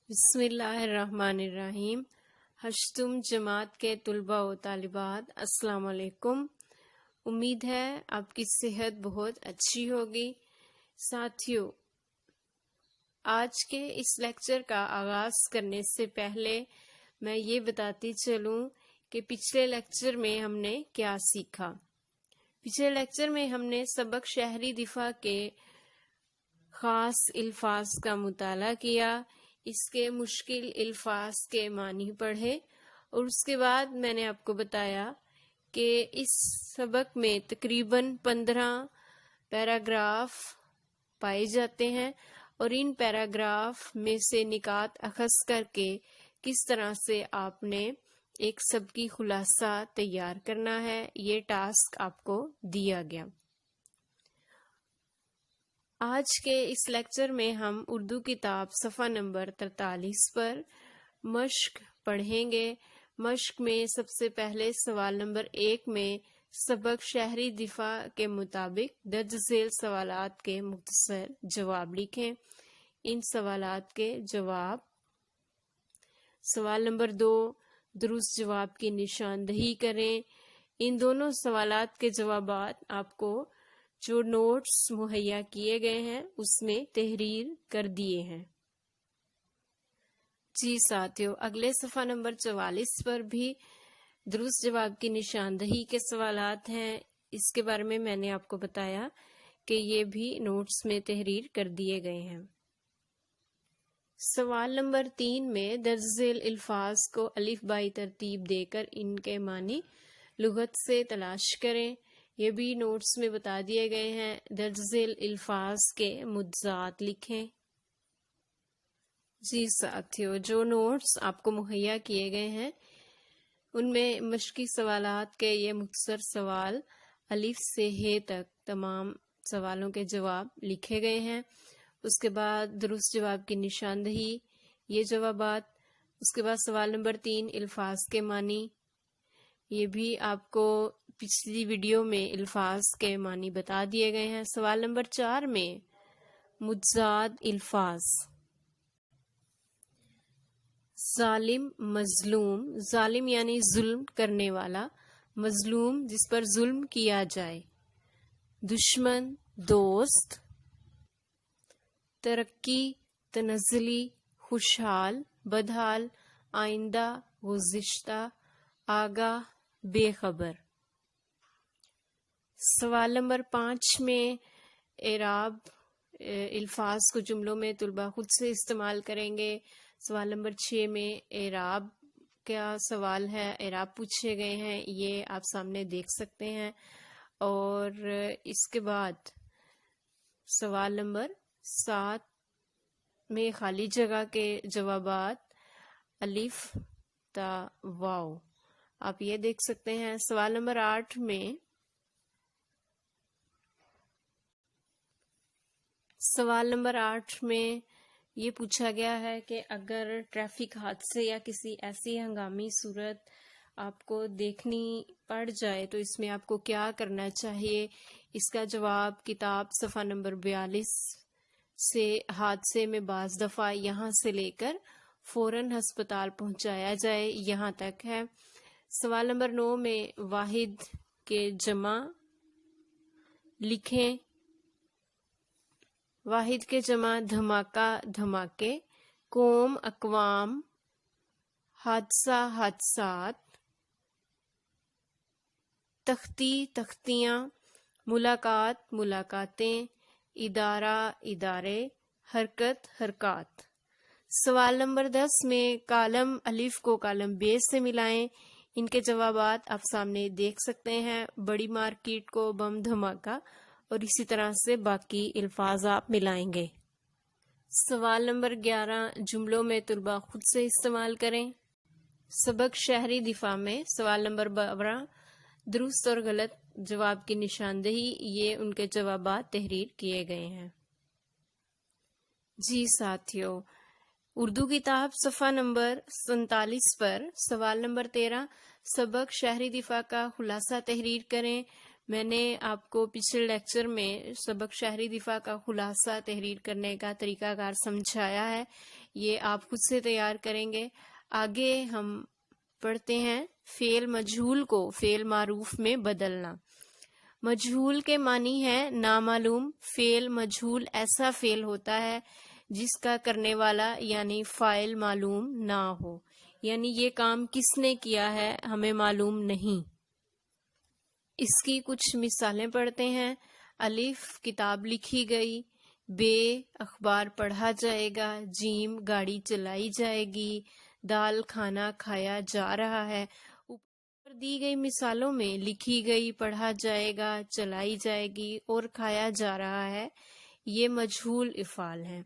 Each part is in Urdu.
بسم اللہ الرحمن الرحیم۔ ہشتم جماعت کے طلباء و طالبات، السلام علیکم۔ امید ہے آپ کی صحت بہت اچھی ہوگی۔ ساتھیو، آج کے اس لیکچر کا آغاز کرنے سے پہلے میں یہ بتاتی چلوں کہ پچھلے لیکچر میں ہم نے کیا سیکھا۔ پچھلے لیکچر میں ہم نے سبق شہری دفاع کے خاص الفاظ کا مطالعہ کیا، اس کے مشکل الفاظ کے معنی پڑھے، اور اس کے بعد میں نے آپ کو بتایا کہ اس سبق میں تقریباً 15 پیراگراف پائے جاتے ہیں، اور ان پیراگراف میں سے نکات اخذ کر کے کس طرح سے آپ نے ایک سبقی خلاصہ تیار کرنا ہے، یہ ٹاسک آپ کو دیا گیا۔ آج کے اس لیکچر میں ہم اردو کتاب صفحہ نمبر 43 پر مشق پڑھیں گے۔ مشق میں سب سے پہلے سوال نمبر 1 میں سبق شہری دفاع کے مطابق درج ذیل سوالات کے مختصر جواب لکھیں۔ ان سوالات کے جواب: سوال نمبر 2 درست جواب کی نشاندہی کریں۔ ان دونوں سوالات کے جوابات آپ کو جو نوٹس مہیا کیے گئے ہیں اس میں تحریر کر دیے ہیں۔ جی ساتھیو، اگلے صفحہ نمبر 44 پر بھی درست جواب کی نشاندہی کے سوالات ہیں۔ اس کے بارے میں میں نے آپ کو بتایا کہ یہ بھی نوٹس میں تحریر کر دیے گئے ہیں۔ سوال نمبر 3 میں درج ذیل الفاظ کو الف بائی ترتیب دے کر ان کے معنی لغت سے تلاش کریں۔ یہ بھی نوٹس میں بتا دیے گئے ہیں۔ درج ذیل الفاظ کے مجزات لکھیں۔ جی ساتھیو، جو نوٹس آپ کو مہیا کیے گئے ہیں ان میں مشقی سوالات کے یہ مختصر سوال الف سے ہ تک تمام سوالوں کے جواب لکھے گئے ہیں۔ اس کے بعد درست جواب کی نشاندہی، یہ جوابات۔ اس کے بعد سوال نمبر 3 الفاظ کے معنی، یہ بھی آپ کو پچھلی ویڈیو میں الفاظ کے معنی بتا دیے گئے ہیں۔ سوال نمبر 4 میں مجزات الفاظ: ظالم، مظلوم۔ ظالم یعنی ظلم کرنے والا، مظلوم جس پر ظلم کیا جائے، دشمن، دوست، ترقی، تنزلی، خوشحال، بدحال، آئندہ، گزشتہ، آگاہ، بے خبر۔ سوال نمبر 5 میں اعراب الفاظ کو جملوں میں طلباء خود سے استعمال کریں گے۔ سوال نمبر 6 میں اعراب کا سوال ہے، اعراب پوچھے گئے ہیں، یہ آپ سامنے دیکھ سکتے ہیں۔ اور اس کے بعد سوال نمبر 7 میں خالی جگہ کے جوابات الف تا واو آپ یہ دیکھ سکتے ہیں۔ سوال نمبر 8 میں یہ پوچھا گیا ہے کہ اگر ٹریفک حادثے یا کسی ایسی ہنگامی صورت آپ کو دیکھنی پڑ جائے تو اس میں آپ کو کیا کرنا چاہیے۔ اس کا جواب کتاب صفحہ نمبر 42 سے حادثے میں بعض دفعہ یہاں سے لے کر فوراً ہسپتال پہنچایا جائے یہاں تک ہے۔ سوال نمبر 9 میں واحد کے جمع لکھیں۔ واحد کے جمع: دھماکہ، دھماکے، قوم، اقوام، حادثہ، حادثات، تختی، تختیاں، ملاقات، ملاقاتیں، ادارہ، ادارے، حرکت، حرکات۔ سوال نمبر 10 میں کالم الف کو کالم ب سے ملائیں۔ ان کے جوابات آپ سامنے دیکھ سکتے ہیں۔ بڑی مارکیٹ کو بم دھماکہ، اور اسی طرح سے باقی الفاظ آپ ملائیں گے۔ سوال نمبر 11 جملوں میں طلباء خود سے استعمال کریں۔ سبق شہری دفاع میں سوال نمبر 12 درست اور غلط جواب کی نشاندہی، یہ ان کے جوابات تحریر کیے گئے ہیں۔ جی ساتھیو، اردو کتاب صفحہ نمبر 47 پر سوال نمبر 13 سبق شہری دفاع کا خلاصہ تحریر کریں۔ میں نے آپ کو پچھلے لیکچر میں سبق شہری دفاع کا خلاصہ تحریر کرنے کا طریقہ کار سمجھایا ہے۔ یہ آپ خود سے تیار کریں گے۔ آگے ہم پڑھتے ہیں فعل مجہول کو فعل معروف میں بدلنا۔ مجہول کے معنی ہے نامعلوم۔ فعل مجہول ایسا فعل ہوتا ہے جس کا کرنے والا یعنی فاعل معلوم نہ ہو، یعنی یہ کام کس نے کیا ہے ہمیں معلوم نہیں۔ اس کی کچھ مثالیں پڑھتے ہیں۔ الف کتاب لکھی گئی، بے اخبار پڑھا جائے گا، جیم گاڑی چلائی جائے گی، دال کھانا کھایا جا رہا ہے۔ اوپر دی گئی مثالوں میں لکھی گئی، پڑھا جائے گا، چلائی جائے گی اور کھایا جا رہا ہے، یہ مجہول افعال ہیں،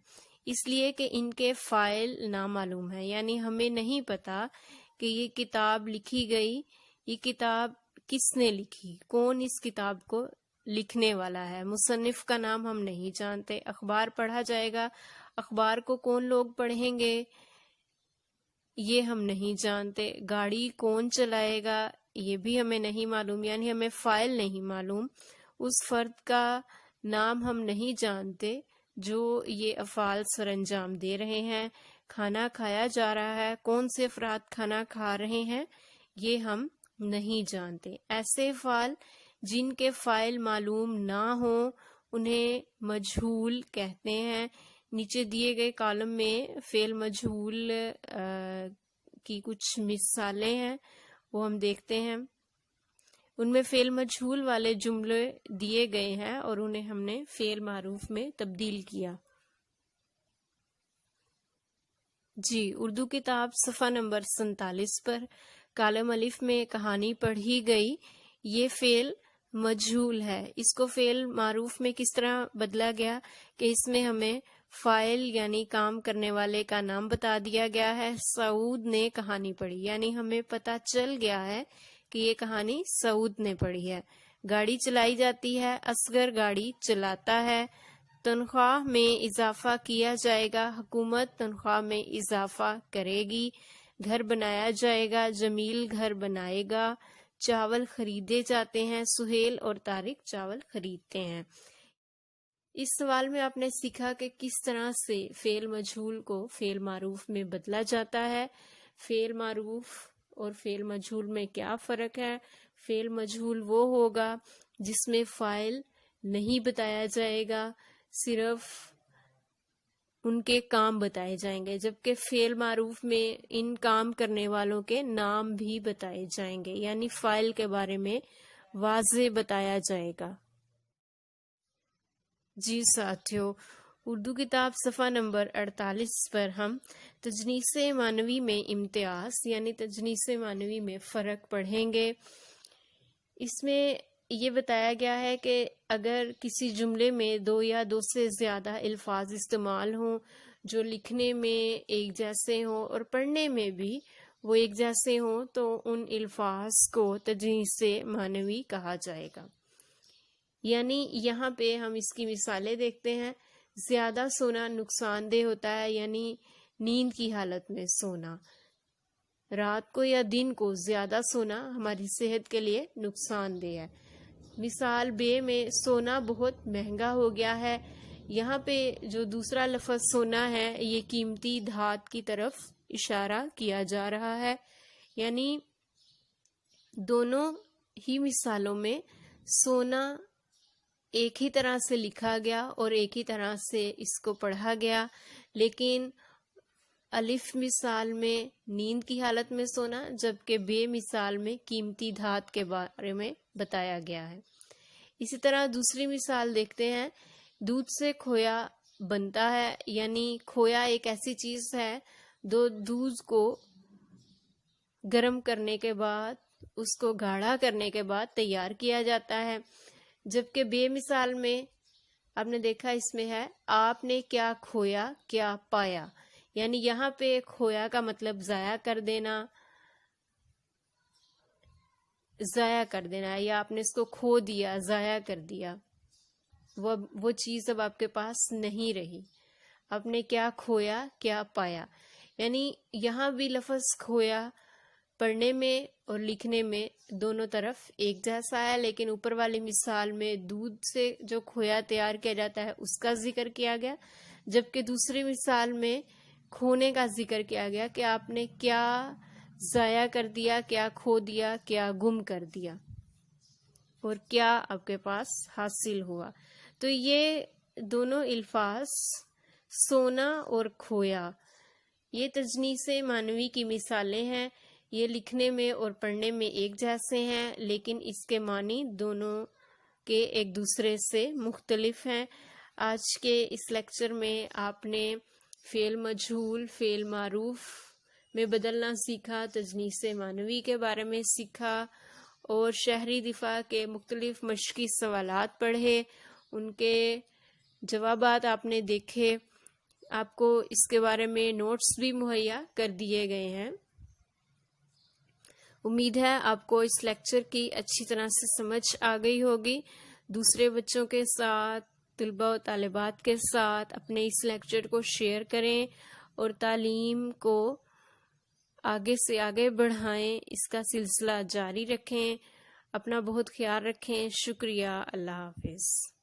اس لیے کہ ان کے فاعل نامعلوم ہیں، یعنی ہمیں نہیں پتا کہ یہ کتاب لکھی گئی، یہ کتاب کس نے لکھی، کون اس کتاب کو لکھنے والا ہے، مصنف کا نام ہم نہیں جانتے۔ اخبار پڑھا جائے گا، اخبار کو کون لوگ پڑھیں گے یہ ہم نہیں جانتے۔ گاڑی کون چلائے گا یہ بھی ہمیں نہیں معلوم، یعنی ہمیں فاعل نہیں معلوم، اس فرد کا نام ہم نہیں جانتے جو یہ افعال سر انجام دے رہے ہیں۔ کھانا کھایا جا رہا ہے، کون سے افراد کھانا کھا رہے ہیں یہ ہم نہیں جانتے۔ ایسے افعال جن کے فاعل معلوم نہ ہوں انہیں مجہول کہتے ہیں۔ نیچے دیے گئے کالم میں فعل مجہول کی کچھ مثالیں ہیں، وہ ہم دیکھتے ہیں۔ ان میں فعل مجہول والے جملے دیے گئے ہیں اور انہیں ہم نے فعل معروف میں تبدیل کیا۔ جی، اردو کتاب صفحہ نمبر 47 پر کالم الف میں کہانی پڑھی گئی، یہ فعل مجہول ہے۔ اس کو فعل معروف میں کس طرح بدلا گیا کہ اس میں ہمیں فاعل یعنی کام کرنے والے کا نام بتا دیا گیا ہے۔ سعود نے کہانی پڑھی، یعنی ہمیں پتہ چل گیا ہے کہ یہ کہانی سعود نے پڑھی ہے۔ گاڑی چلائی جاتی ہے، اصغر گاڑی چلاتا ہے۔ تنخواہ میں اضافہ کیا جائے گا، حکومت تنخواہ میں اضافہ کرے گی۔ گھر بنایا جائے گا، جمیل گھر بنائے گا۔ چاول خریدے جاتے ہیں، سہیل اور طارق چاول خریدتے ہیں۔ اس سوال میں آپ نے سیکھا کہ کس طرح سے فعل مجہول کو فعل معروف میں بدلا جاتا ہے، فعل معروف اور فعل مجہول میں کیا فرق ہے۔ فعل مجہول وہ ہوگا جس میں فاعل نہیں بتایا جائے گا، صرف ان کے کام بتائے جائیں گے، جبکہ فعل معروف میں ان کام کرنے والوں کے نام بھی بتائے جائیں گے، یعنی فاعل کے بارے میں واضح بتایا جائے گا۔ جی ساتھیو، اردو کتاب صفحہ نمبر 48 پر ہم تجنیس معنوی میں امتیاز یعنی تجنیس معنوی میں فرق پڑھیں گے۔ اس میں یہ بتایا گیا ہے کہ اگر کسی جملے میں دو یا دو سے زیادہ الفاظ استعمال ہوں جو لکھنے میں ایک جیسے ہوں اور پڑھنے میں بھی وہ ایک جیسے ہوں تو ان الفاظ کو تجنیس معنوی کہا جائے گا۔ یعنی یہاں پہ ہم اس کی مثالیں دیکھتے ہیں۔ زیادہ سونا نقصان دہ ہوتا ہے، یعنی نیند کی حالت میں سونا۔ رات کو یا دن کو زیادہ سونا ہماری صحت کے لیے نقصان دہ ہے۔ مثال بے میں سونا بہت مہنگا ہو گیا ہے، یہاں پہ جو دوسرا لفظ سونا ہے یہ قیمتی دھات کی طرف اشارہ کیا جا رہا ہے، یعنی دونوں ہی مثالوں میں سونا ایک ہی طرح سے لکھا گیا اور ایک ہی طرح سے اس کو پڑھا گیا، لیکن الف مثال میں نیند کی حالت میں سونا جبکہ بے مثال میں قیمتی دھات کے بارے میں بتایا گیا ہے۔ اسی طرح دوسری مثال دیکھتے ہیں، دودھ سے کھویا بنتا ہے، یعنی کھویا ایک ایسی چیز ہے دودھ کو گرم کرنے کے بعد اس کو گاڑھا کرنے کے بعد تیار کیا جاتا ہے، جبکہ بے مثال میں آپ نے دیکھا اس میں ہے آپ نے کیا کھویا کیا پایا، یعنی یہاں پہ کھویا کا مطلب ضائع کر دینا یا آپ نے اس کو کھو دیا، ضائع کر دیا، وہ چیز اب آپ کے پاس نہیں رہی۔ آپ نے کیا کھویا کیا پایا، یعنی یہاں بھی لفظ کھویا پڑھنے میں اور لکھنے میں دونوں طرف ایک جیسا ہے، لیکن اوپر والی مثال میں دودھ سے جو کھویا تیار کیا جاتا ہے اس کا ذکر کیا گیا، جبکہ دوسری مثال میں کھونے کا ذکر کیا گیا کہ آپ نے کیا ضائع کر دیا، کیا کھو دیا، کیا گم کر دیا، اور کیا آپ کے پاس حاصل ہوا۔ تو یہ دونوں الفاظ سونا اور کھویا، یہ تجنیس معنوی کی مثالیں ہیں۔ یہ لکھنے میں اور پڑھنے میں ایک جیسے ہیں، لیکن اس کے معنی دونوں کے ایک دوسرے سے مختلف ہیں۔ آج کے اس لیکچر میں آپ نے فعل مجہول فعل معروف میں بدلنا سیکھا، تجنیس معنوی کے بارے میں سیکھا، اور شہری دفاع کے مختلف مشقی سوالات پڑھے، ان کے جوابات آپ نے دیکھے۔ آپ کو اس کے بارے میں نوٹس بھی مہیا کر دیے گئے ہیں۔ امید ہے آپ کو اس لیکچر کی اچھی طرح سے سمجھ آ گئی ہوگی۔ دوسرے بچوں کے ساتھ، طلباء و طالبات کے ساتھ اپنے اس لیکچر کو شیئر کریں اور تعلیم کو آگے سے آگے بڑھائیں، اس کا سلسلہ جاری رکھیں۔ اپنا بہت خیال رکھیں۔ شکریہ۔ اللہ حافظ۔